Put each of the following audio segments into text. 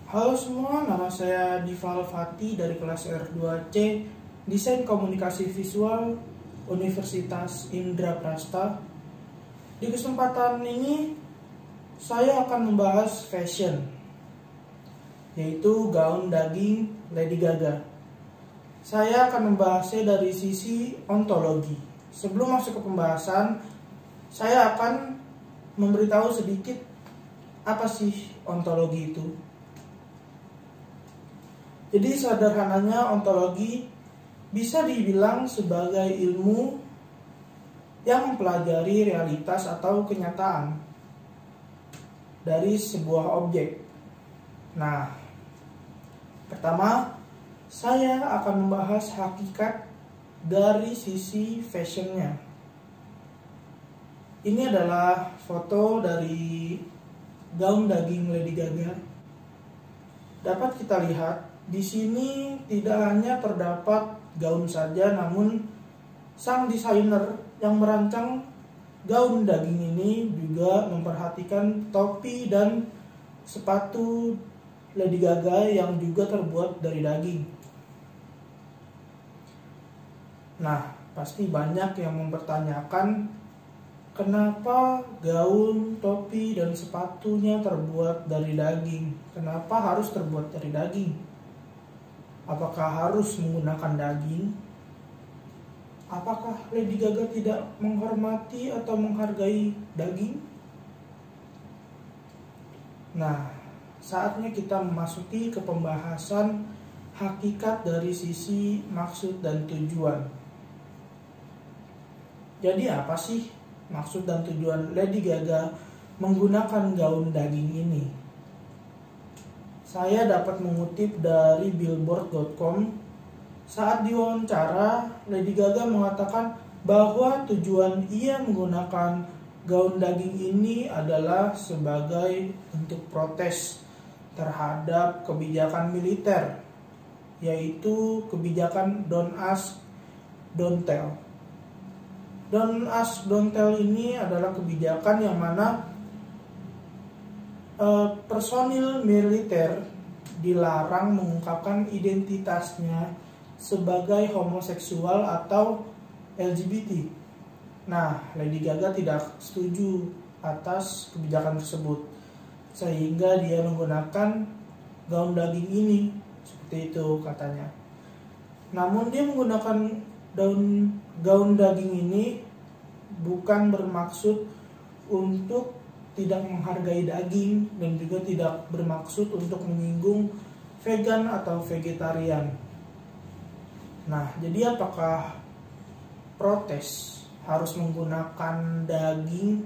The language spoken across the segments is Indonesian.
Halo semua, nama saya Dival Fati dari kelas R2C Desain Komunikasi Visual Universitas Indraprasta. Di kesempatan ini saya akan membahas fashion, yaitu gaun daging Lady Gaga. Saya akan membahasnya dari sisi ontologi. Sebelum masuk ke pembahasan, saya akan memberitahu sedikit apa sih ontologi itu. Jadi sederhananya ontologi bisa dibilang sebagai ilmu yang mempelajari realitas atau kenyataan dari sebuah objek. Nah, pertama saya akan membahas hakikat dari sisi fashionnya. Ini adalah foto dari gaun daging Lady Gaga. Dapat kita lihat di sini tidak hanya terdapat gaun saja, namun sang desainer yang merancang gaun daging ini juga memperhatikan topi dan sepatu Lady Gaga yang juga terbuat dari daging. Nah, pasti banyak yang mempertanyakan kenapa gaun, topi, dan sepatunya terbuat dari daging? Kenapa harus terbuat dari daging? Apakah harus menggunakan daging? Apakah Lady Gaga tidak menghormati atau menghargai daging? Nah, saatnya kita memasuki ke pembahasan hakikat dari sisi maksud dan tujuan. Jadi apa sih maksud dan tujuan Lady Gaga menggunakan gaun daging ini? Saya dapat mengutip dari Billboard.com. Saat diwawancara, Lady Gaga mengatakan bahwa tujuan ia menggunakan gaun daging ini adalah sebagai bentuk protes terhadap kebijakan militer, yaitu kebijakan Don't Ask, Don't Tell. Don't Ask, Don't Tell ini adalah kebijakan yang mana personil militer dilarang mengungkapkan identitasnya sebagai homoseksual atau LGBT. Nah, Lady Gaga tidak setuju atas kebijakan tersebut, sehingga dia menggunakan gaun daging ini, seperti itu katanya. Namun dia menggunakan gaun daging ini bukan bermaksud untuk tidak menghargai daging dan juga tidak bermaksud untuk menyinggung vegan atau vegetarian. Nah, jadi apakah protes harus menggunakan daging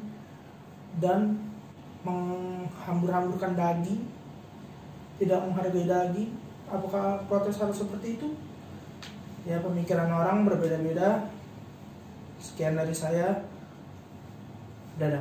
dan menghambur-hamburkan daging, tidak menghargai daging? Apakah protes harus seperti itu? Ya, pemikiran orang berbeda-beda. Sekian dari saya. Dadah.